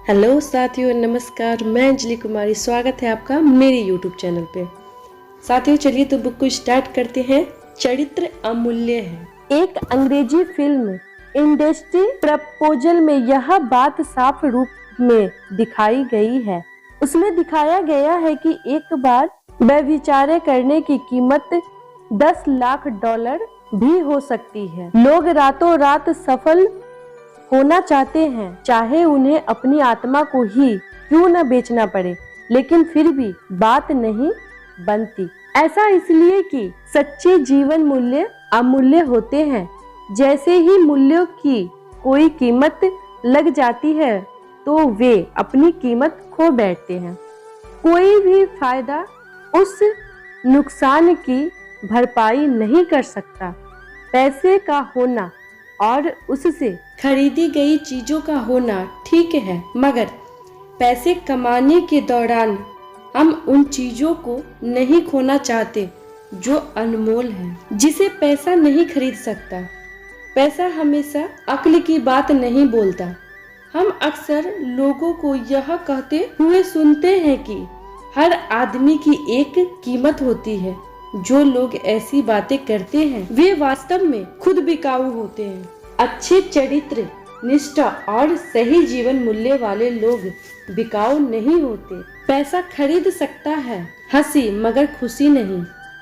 Hello साथियों, नमस्कार। मैं अंजलि कुमारी, स्वागत है आपका मेरे यूट्यूब चैनल पे। साथियों, चलिए तो बुक को स्टार्ट करते हैं। चरित्र अमूल्य है। एक अंग्रेजी फिल्म इंडस्ट्री प्रपोजल में यह बात साफ रूप में दिखाई गई है। उसमें दिखाया गया है कि एक बार व्यभिचार करने की कीमत $10 लाख भी हो सकती है। लोग रातों रात सफल होना चाहते हैं, चाहे उन्हें अपनी आत्मा को ही क्यों न बेचना पड़े, लेकिन फिर भी बात नहीं बनती। ऐसा इसलिए कि सच्चे जीवन मूल्य अमूल्य होते हैं। जैसे ही मूल्यों की कोई कीमत लग जाती है तो वे अपनी कीमत खो बैठते हैं। कोई भी फायदा उस नुकसान की भरपाई नहीं कर सकता। पैसे का होना और उससे खरीदी गई चीजों का होना ठीक है, मगर पैसे कमाने के दौरान हम उन चीजों को नहीं खोना चाहते जो अनमोल है, जिसे पैसा नहीं खरीद सकता। पैसा हमेशा अक्ल की बात नहीं बोलता। हम अक्सर लोगों को यह कहते हुए सुनते हैं कि हर आदमी की एक कीमत होती है। जो लोग ऐसी बातें करते हैं वे वास्तव में खुद बिकाऊ होते हैं। अच्छे चरित्र, निष्ठा और सही जीवन मूल्य वाले लोग बिकाऊ नहीं होते। पैसा खरीद सकता है हंसी मगर खुशी नहीं,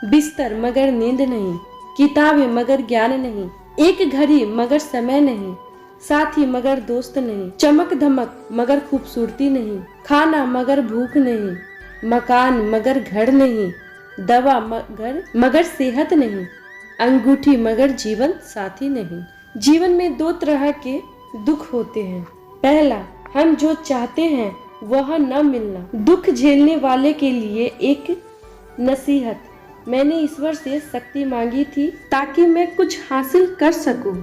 बिस्तर मगर नींद नहीं, किताबें मगर ज्ञान नहीं, एक घड़ी मगर समय नहीं, साथी मगर दोस्त नहीं, चमक धमक मगर खूबसूरती नहीं, खाना मगर भूख नहीं, मकान मगर घर नहीं, दवा मगर सेहत नहीं, अंगूठी मगर जीवन साथी नहीं। जीवन में दो तरह के दुख होते हैं। पहला, हम जो चाहते हैं वह न मिलना। दुख झेलने वाले के लिए एक नसीहत। मैंने ईश्वर से शक्ति मांगी थी ताकि मैं कुछ हासिल कर सकूं।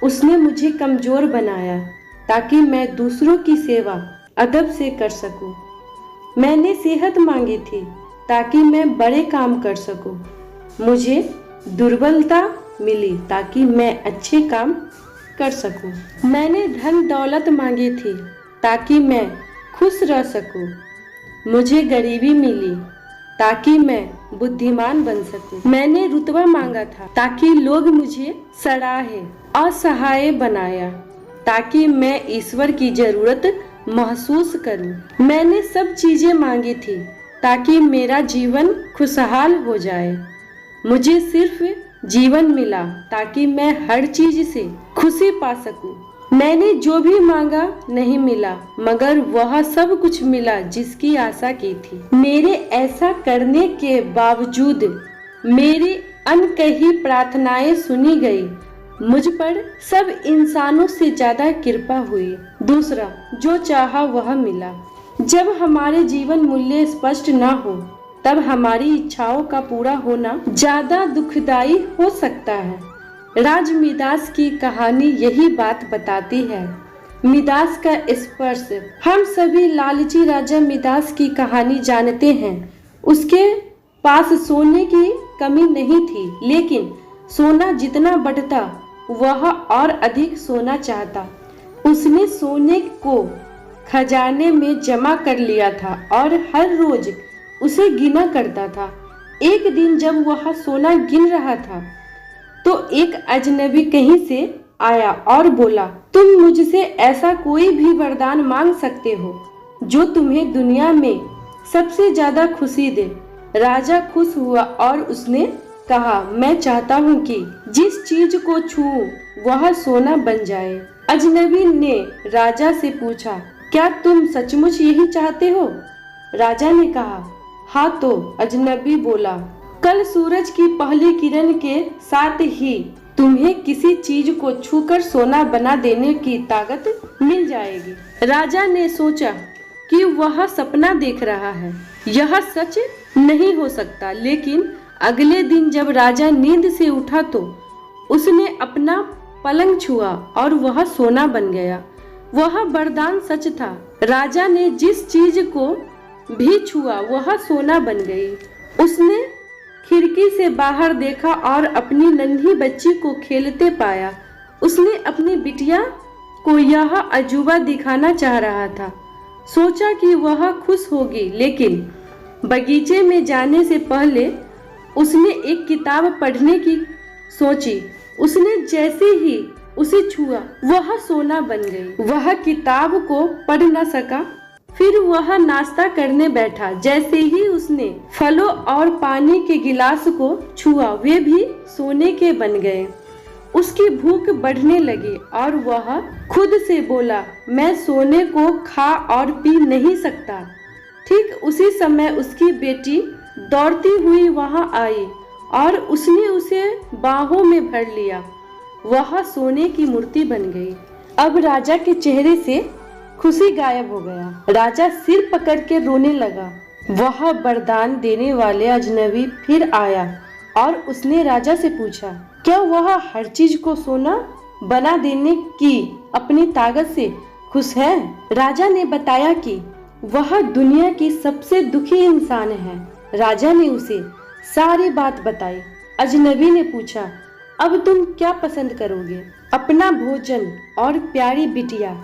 उसने मुझे कमजोर बनाया ताकि मैं दूसरों की सेवा अदब से कर सकूं। मैंने सेहत मांगी थी ताकि मैं बड़े काम कर सकूं। मुझे दुर्बलता मिली ताकि मैं अच्छे काम कर सकूं। मैंने धन दौलत मांगी थी ताकि मैं खुश रह सकूं। मुझे गरीबी मिली ताकि मैं बुद्धिमान बन सकूं। मैंने रुतबा मांगा था ताकि लोग मुझे सराहे, असहाय बनाया ताकि मैं ईश्वर की जरूरत महसूस करूं। मैंने सब चीजें मांगी थी ताकि मेरा जीवन खुशहाल हो जाए। मुझे सिर्फ जीवन मिला ताकि मैं हर चीज से खुशी पा सकूं। मैंने जो भी मांगा नहीं मिला, मगर वह सब कुछ मिला जिसकी आशा की थी। मेरे ऐसा करने के बावजूद मेरी अनकही प्रार्थनाएं सुनी गई। मुझ पर सब इंसानों से ज्यादा कृपा हुई। दूसरा, जो चाहा वह मिला। जब हमारे जीवन मूल्य स्पष्ट न हो तब हमारी इच्छाओं का पूरा होना ज्यादा दुखदाई हो सकता है। राजा मिदास की कहानी यही बात बताती है। मिदास का स्पर्श। हम सभी लालची राजा मिदास की कहानी जानते हैं। उसके पास सोने की कमी नहीं थी, लेकिन सोना जितना बढ़ता वह और अधिक सोना चाहता। उसने सोने को खजाने में जमा कर लिया था और हर रोज उसे गिना करता था। एक दिन जब वह सोना गिन रहा था तो एक अजनबी कहीं से आया और बोला, तुम मुझसे ऐसा कोई भी वरदान मांग सकते हो जो तुम्हें दुनिया में सबसे ज्यादा खुशी दे। राजा खुश हुआ और उसने कहा, मैं चाहता हूँ कि जिस चीज को छूऊं वह सोना बन जाए। अजनबी ने राजा से पूछा, क्या तुम सचमुच यही चाहते हो? राजा ने कहा, हाँ। तो अजनबी बोला, कल सूरज की पहली किरण के साथ ही तुम्हें किसी चीज को छूकर सोना बना देने की ताकत मिल जाएगी। राजा ने सोचा कि वह सपना देख रहा है, यह सच नहीं हो सकता। लेकिन अगले दिन जब राजा नींद से उठा तो उसने अपना पलंग छुआ और वह सोना बन गया। वह वरदान सच था। राजा ने जिस चीज को भी छुआ वह सोना बन गई। उसने खिड़की से बाहर देखा और अपनी नन्ही बच्ची को खेलते पाया। उसने अपनी बिटिया को यह अजूबा दिखाना चाह रहा था। सोचा कि वह खुश होगी, लेकिन बगीचे में जाने से पहले उसने एक किताब पढ़ने की सोची। उसने जैसे ही उसे छुआ वह सोना बन गई। वह किताब को पढ़ न सका। फिर वह नाश्ता करने बैठा। जैसे ही उसने फलों और पानी के गिलास को छुआ वे भी सोने के बन गए। उसकी भूख बढ़ने लगी और वह खुद से बोला, मैं सोने को खा और पी नहीं सकता। ठीक उसी समय उसकी बेटी दौड़ती हुई वहां आई और उसने उसे बाहों में भर लिया। वह सोने की मूर्ति बन गई। अब राजा के चेहरे से खुशी गायब हो गया। राजा सिर पकड़ के रोने लगा। वह वरदान देने वाले अजनबी फिर आया और उसने राजा से पूछा, क्या वह हर चीज को सोना बना देने की अपनी ताकत से खुश है? राजा ने बताया कि वह दुनिया की सबसे दुखी इंसान है। राजा ने उसे सारी बात बताई। अजनबी ने पूछा, अब तुम क्या पसंद करोगे, अपना भोजन और प्यारी बिटिया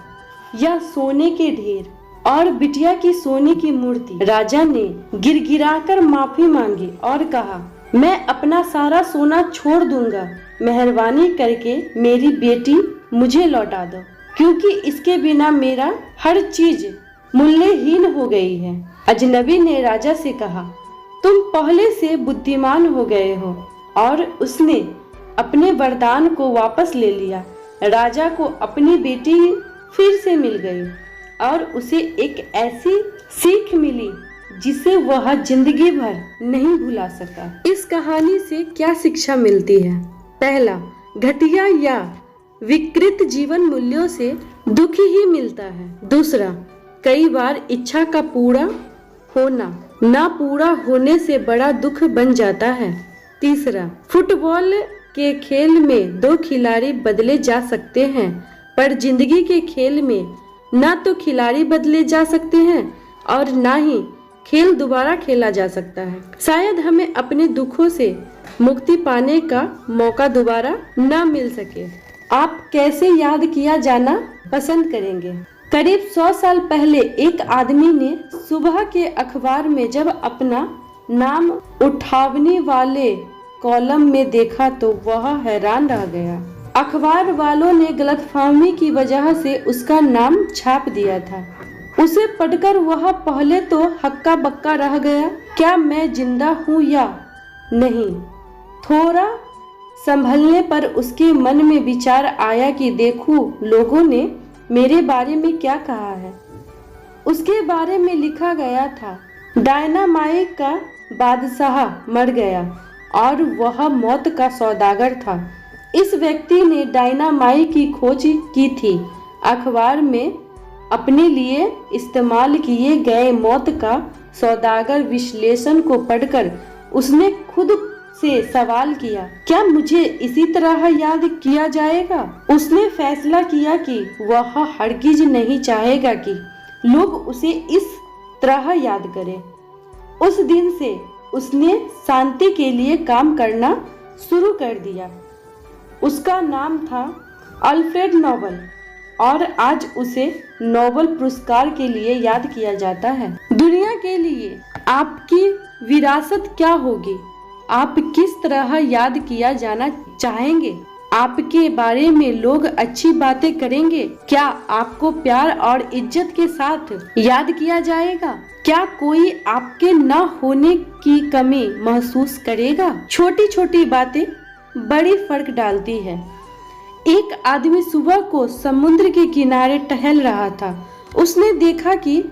या सोने के ढेर और बिटिया की सोने की मूर्ति? राजा ने गिड़गिड़ाकर माफी मांगी और कहा, मैं अपना सारा सोना छोड़ दूंगा। मेहरबानी करके मेरी बेटी मुझे लौटा दो, क्योंकि इसके बिना मेरा हर चीज मूल्यहीन हो गई है। अजनबी ने राजा से कहा, तुम पहले से बुद्धिमान हो गए हो। और उसने अपने वरदान को वापस ले लिया। राजा को अपनी बेटी फिर से मिल गई और उसे एक ऐसी सीख मिली जिसे वह जिंदगी भर नहीं भुला सका। इस कहानी से क्या शिक्षा मिलती है? पहला, घटिया या विकृत जीवन मूल्यों से दुख ही मिलता है। दूसरा, कई बार इच्छा का पूरा होना ना पूरा होने से बड़ा दुख बन जाता है। तीसरा, फुटबॉल के खेल में दो खिलाड़ी बदले जा सकते हैं, पर जिंदगी के खेल में ना तो खिलाड़ी बदले जा सकते हैं और ना ही खेल दोबारा खेला जा सकता है। शायद हमें अपने दुखों से मुक्ति पाने का मौका दोबारा न मिल सके। आप कैसे याद किया जाना पसंद करेंगे? करीब 100 साल पहले एक आदमी ने सुबह के अखबार में जब अपना नाम उठावने वाले कॉलम में देखा तो वह हैरान रह गया। अखबार वालों ने गलतफहमी की वजह से उसका नाम छाप दिया था। उसे पढ़कर वह पहले तो हक्का बक्का रह गया, क्या मैं जिंदा हूँ या नहीं। थोड़ा संभलने पर उसके मन में विचार आया कि देखूं लोगों ने मेरे बारे में क्या कहा है। उसके बारे में लिखा गया था, डायनामाइट का बादशाह मर गया और वह मौत का सौदागर था। इस व्यक्ति ने डायनामाइट की खोज की थी। अखबार में अपने लिए इस्तेमाल किए गए मौत का सौदागर विश्लेषण को पढ़कर उसने खुद से सवाल किया, क्या मुझे इसी तरह याद किया जाएगा? उसने फैसला किया कि वह हरगिज नहीं चाहेगा कि लोग उसे इस तरह याद करें। उस दिन से उसने शांति के लिए काम करना शुरू कर दिया। उसका नाम था अल्फ्रेड नोबल और आज उसे नोबेल पुरस्कार के लिए याद किया जाता है। दुनिया के लिए आपकी विरासत क्या होगी? आप किस तरह याद किया जाना चाहेंगे? आपके बारे में लोग अच्छी बातें करेंगे? क्या आपको प्यार और इज्जत के साथ याद किया जाएगा? क्या कोई आपके न होने की कमी महसूस करेगा? छोटी छोटी बातें बड़ी फर्क डालती है। एक आदमी सुबह को समुद्र के किनारे टहल रहा था। उसने देखा कि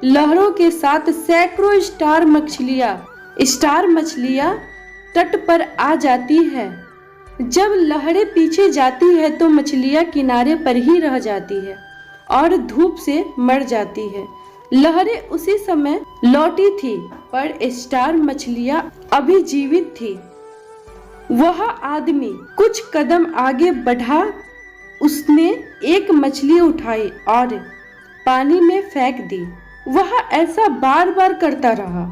लहरों के साथ सैकड़ों स्टार मछलियां तट पर आ जाती है। जब लहरें पीछे जाती है तो मछलियां किनारे पर ही रह जाती है और धूप से मर जाती है। लहरें उसी समय लौटी थी पर स्टार मछलियां अभी जीवित थी। वह आदमी कुछ कदम आगे बढ़ा। उसने एक मछली उठाई और पानी में फेंक दी। वह ऐसा बार बार करता रहा।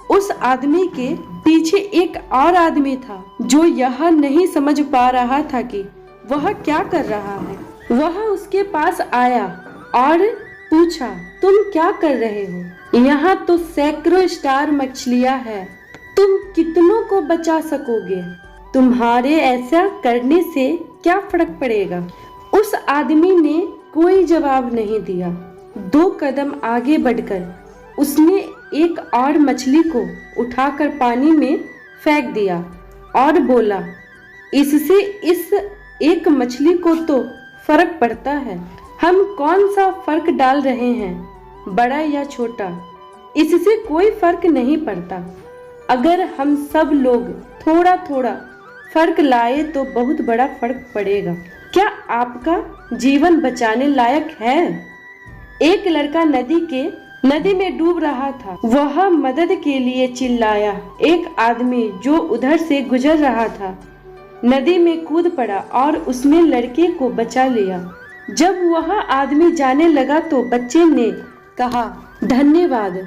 उस आदमी के पीछे एक और आदमी था जो यह नहीं समझ पा रहा था कि वह क्या कर रहा है। वह उसके पास आया और पूछा, तुम क्या कर रहे हो? यहाँ तो सैकड़ों स्टार मछलियाँ हैं, तुम कितनों को बचा सकोगे? तुम्हारे ऐसा करने से क्या फर्क पड़ेगा? उस आदमी ने कोई जवाब नहीं दिया। 2 कदम आगे बढ़कर उसने एक और मछली को उठाकर पानी में फेंक दिया और बोला, इससे इस एक मछली को तो फर्क पड़ता है। हम कौन सा फर्क डाल रहे हैं, बड़ा या छोटा, इससे कोई फर्क नहीं पड़ता। अगर हम सब लोग थोड़ा थोड़ा फर्क लाए तो बहुत बड़ा फर्क पड़ेगा। क्या आपका जीवन बचाने लायक है? एक लड़का नदी में डूब रहा था। वह मदद के लिए चिल्लाया। एक आदमी जो उधर से गुजर रहा था नदी में कूद पड़ा और उसने लड़के को बचा लिया। जब वह आदमी जाने लगा तो बच्चे ने कहा, धन्यवाद।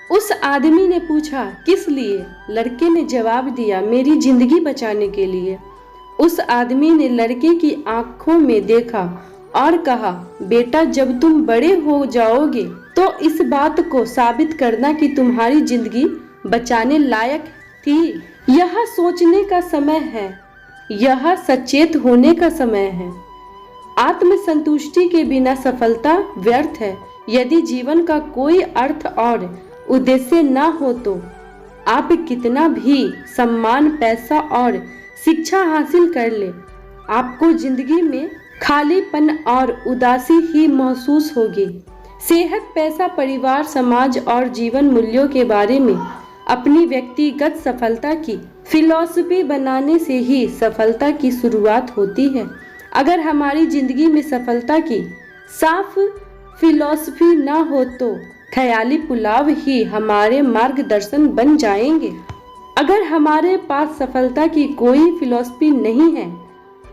उस आदमी ने पूछा, किस लिए? लड़के ने जवाब दिया, मेरी जिंदगी बचाने के लिए। उस आदमी ने लड़के की आंखों में देखा और कहा, बेटा, जब तुम बड़े हो जाओगे तो इस बात को साबित करना कि तुम्हारी जिंदगी बचाने लायक थी। यह सोचने का समय है, यह सचेत होने का समय है। आत्मसंतुष्टि के बिना सफलता व्यर्थ है। यदि जीवन का कोई अर्थ और उद्देश्य न हो तो आप कितना भी सम्मान, पैसा और शिक्षा हासिल कर ले, आपको जिंदगी में खालीपन और उदासी ही महसूस होगी। सेहत, पैसा, परिवार, समाज और जीवन मूल्यों के बारे में अपनी व्यक्तिगत सफलता की फिलॉसफी बनाने से ही सफलता की शुरुआत होती है। अगर हमारी जिंदगी में सफलता की साफ फिलॉसफी न हो तो ख्याली पुलाव ही हमारे मार्गदर्शन बन जाएंगे। अगर हमारे पास सफलता की कोई फिलॉसफी नहीं है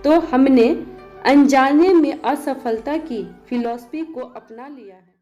तो हमने अनजाने में असफलता की फिलॉसफी को अपना लिया है।